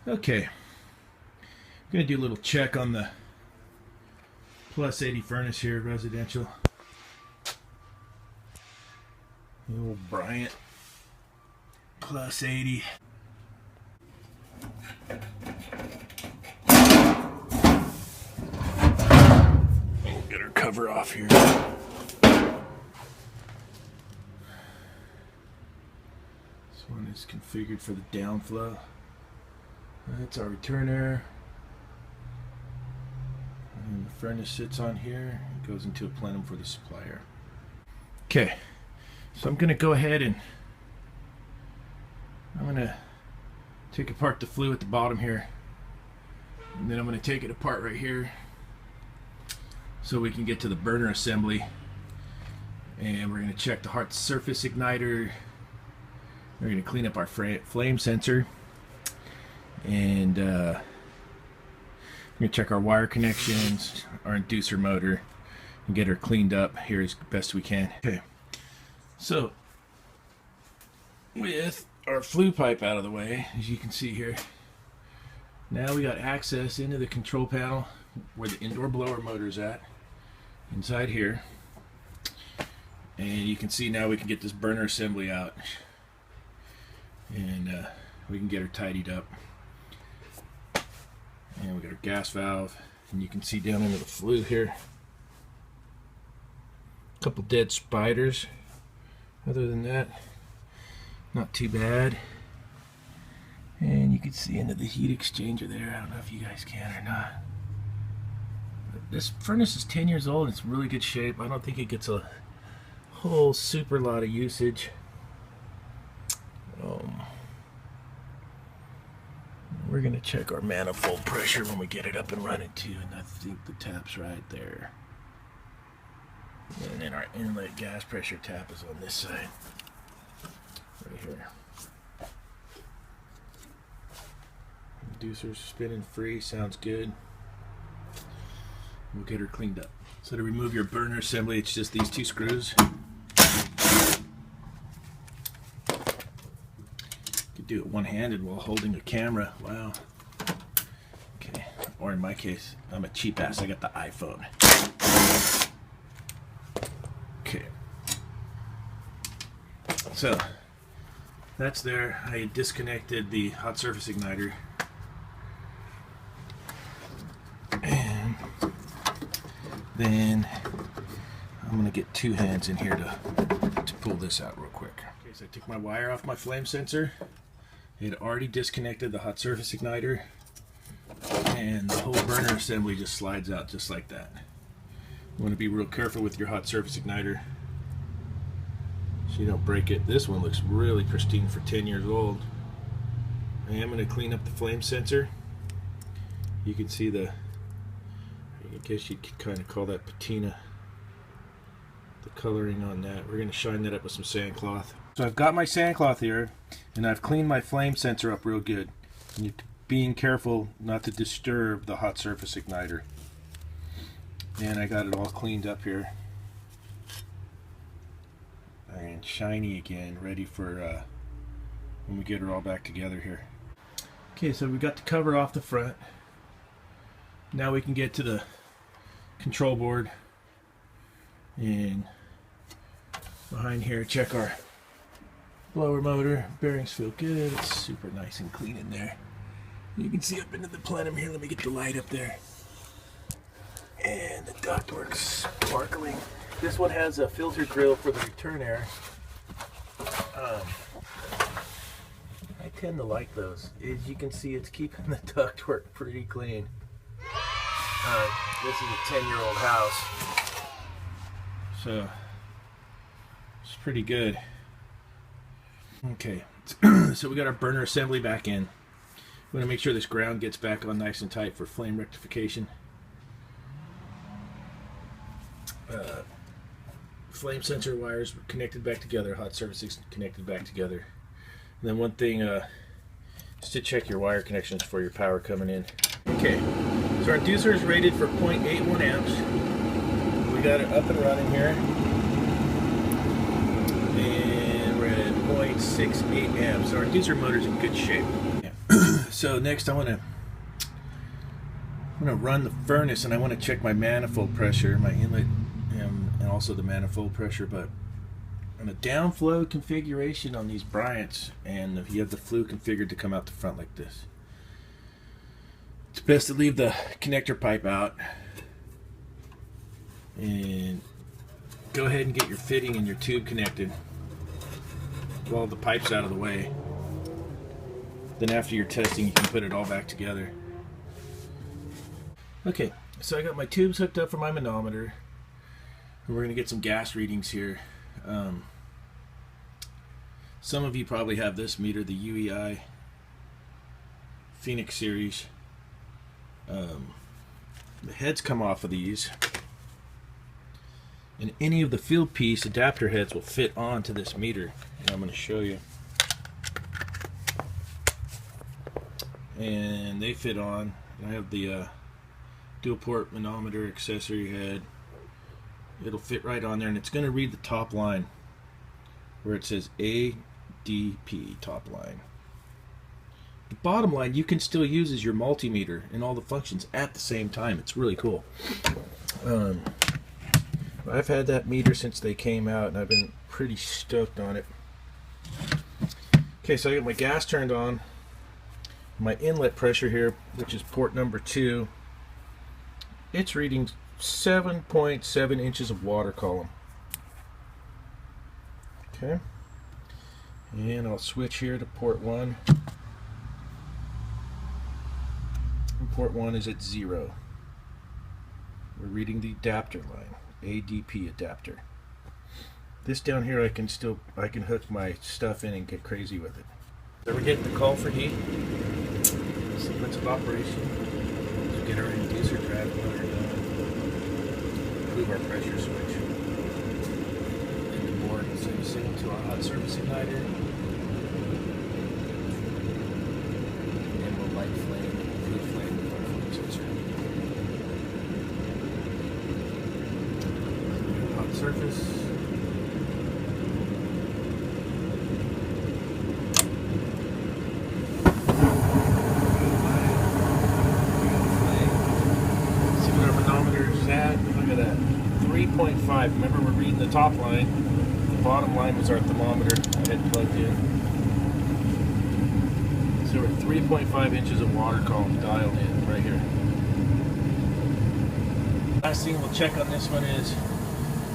Okay, I'm going to do a little check on the plus 80 furnace here, residential. Old Bryant plus 80. We'll get our cover off here. This one is configured for the downflow. That's our returner. And the furnace sits on here. It goes into a plenum for the supplier. Okay, so I'm going to go ahead and I'm going to take apart the flue at the bottom here. And then I'm going to take it apart right here so we can get to the burner assembly. And we're going to check the hot surface igniter. We're going to clean up our flame sensor. And we're going to check our wire connections, our inducer motor, and get her cleaned up here as best we can. Okay, so with our flue pipe out of the way, as you can see here, now we got access into the control panel where the indoor blower motor is at, inside here. And you can see now we can get this burner assembly out, and we can get her tidied up. And we got our gas valve, and you can see down into the flue here a couple dead spiders. Other than that, not too bad. And you can see into the heat exchanger there. I don't know if you guys can or not. But this furnace is 10 years old. It's in really good shape. I don't think it gets a whole super lot of usage. We're going to check our manifold pressure when we get it up and running too, and I think the tap's right there. And then our inlet gas pressure tap is on this side, right here. Inducer's spinning free, sounds good. We'll get her cleaned up. So to remove your burner assembly, it's just these two screws. Do it one-handed while holding a camera. Wow. Okay, or in my case, I'm a cheap ass, I got the iPhone. Okay, so that's there. I disconnected the hot surface igniter, and then I'm gonna get two hands in here to pull this out real quick. Okay, so I took my wire off my flame sensor. It had already disconnected the hot surface igniter, and the whole burner assembly just slides out just like that. You want to be real careful with your hot surface igniter so you don't break it. This one looks really pristine for 10 years old. I am going to clean up the flame sensor. You can see I guess you could kind of call that patina, the coloring on that. We're going to shine that up with some sandcloth. So I've got my sandcloth here, and I've cleaned my flame sensor up real good. And you're being careful not to disturb the hot surface igniter. And I got it all cleaned up here. And shiny again, ready for when we get her all back together here. Okay, so we got the cover off the front. Now we can get to the control board. And behind here, check our blower motor. Bearings feel good. It's super nice and clean in there. You can see up into the plenum here. Let me get the light up there. And the ductwork's sparkling. This one has a filter grill for the return air. I tend to like those. As you can see, it's keeping the ductwork pretty clean. This is a 10-year-old house, so it's pretty good. Okay, so we got our burner assembly back in. We want to make sure this ground gets back on nice and tight for flame rectification. Flame sensor wires connected back together, hot surfaces connected back together. And then one thing, just to check your wire connections for your power coming in. Okay, so our inducer is rated for 0.81 amps. We got it up and running here. 0.68 amps. So our inducer motor's in good shape. So next I'm gonna run the furnace, and I want to check my manifold pressure, my inlet, and also the manifold pressure. But on a downflow configuration on these Bryants, and if you have the flue configured to come out the front like this, it's best to leave the connector pipe out and go ahead and get your fitting and your tube connected while the pipe's out of the way. Then after your testing, you can put it all back together. Okay, so I got my tubes hooked up for my manometer, and we're going to get some gas readings here. Some of you probably have this meter, the UEI Phoenix series. The heads come off of these, and any of the field piece adapter heads will fit onto this meter, and I'm going to show you. And they fit on. I have the dual port manometer accessory head. It'll fit right on there, and it's going to read the top line where it says ADP top line. The bottom line you can still use as your multimeter and all the functions at the same time. It's really cool. I've had that meter since they came out, and I've been pretty stoked on it. Okay, so I got my gas turned on. My inlet pressure here, which is port number 2, it's reading 7.7 inches of water column. Okay, and I'll switch here to port 1. And port 1 is at 0. We're reading the adapter line, ADP adapter. This down here I can hook my stuff in and get crazy with it. So we're getting the call for heat. Sequence of operation. So get our inducer drive motor done. Improve our pressure switch. Hit the board and send a signal to our hot surface igniter. And then we'll light flame, blue flame with our flame sensor. Hot surface. Look at that, 3.5. Remember, we're reading the top line. The bottom line was our thermometer I had plugged in. So we're at 3.5 inches of water column dialed in right here. Last thing we'll check on this one is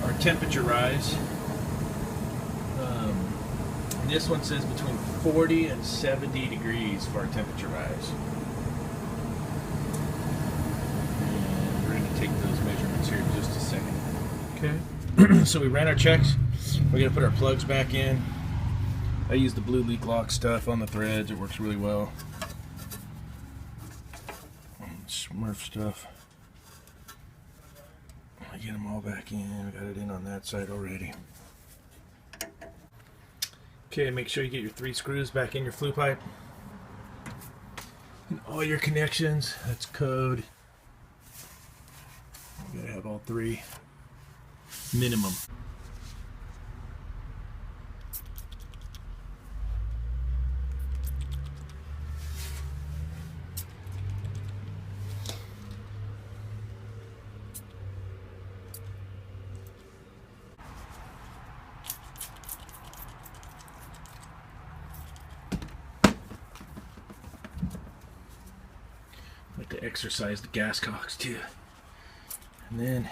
our temperature rise. This one says between 40 and 70 degrees for our temperature rise. Take those measurements here in just a second. Okay. So we ran our checks. We're going to put our plugs back in. I use the blue leak lock stuff on the threads. It works really well. Smurf stuff. I get them all back in. I got it in on that side already. Okay, make sure you get your 3 screws back in your flue pipe. And all your connections. That's code. You gotta have all 3 minimum. I like to exercise the gas cocks too. And then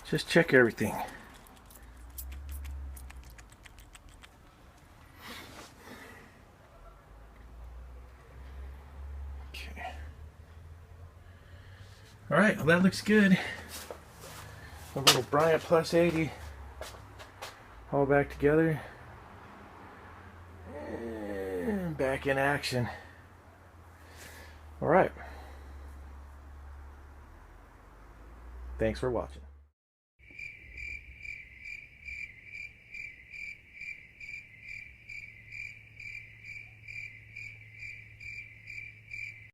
just check everything. Okay. All right, well, that looks good. A little Bryant Plus 80 all back together. And back in action. All right. Thanks for watching.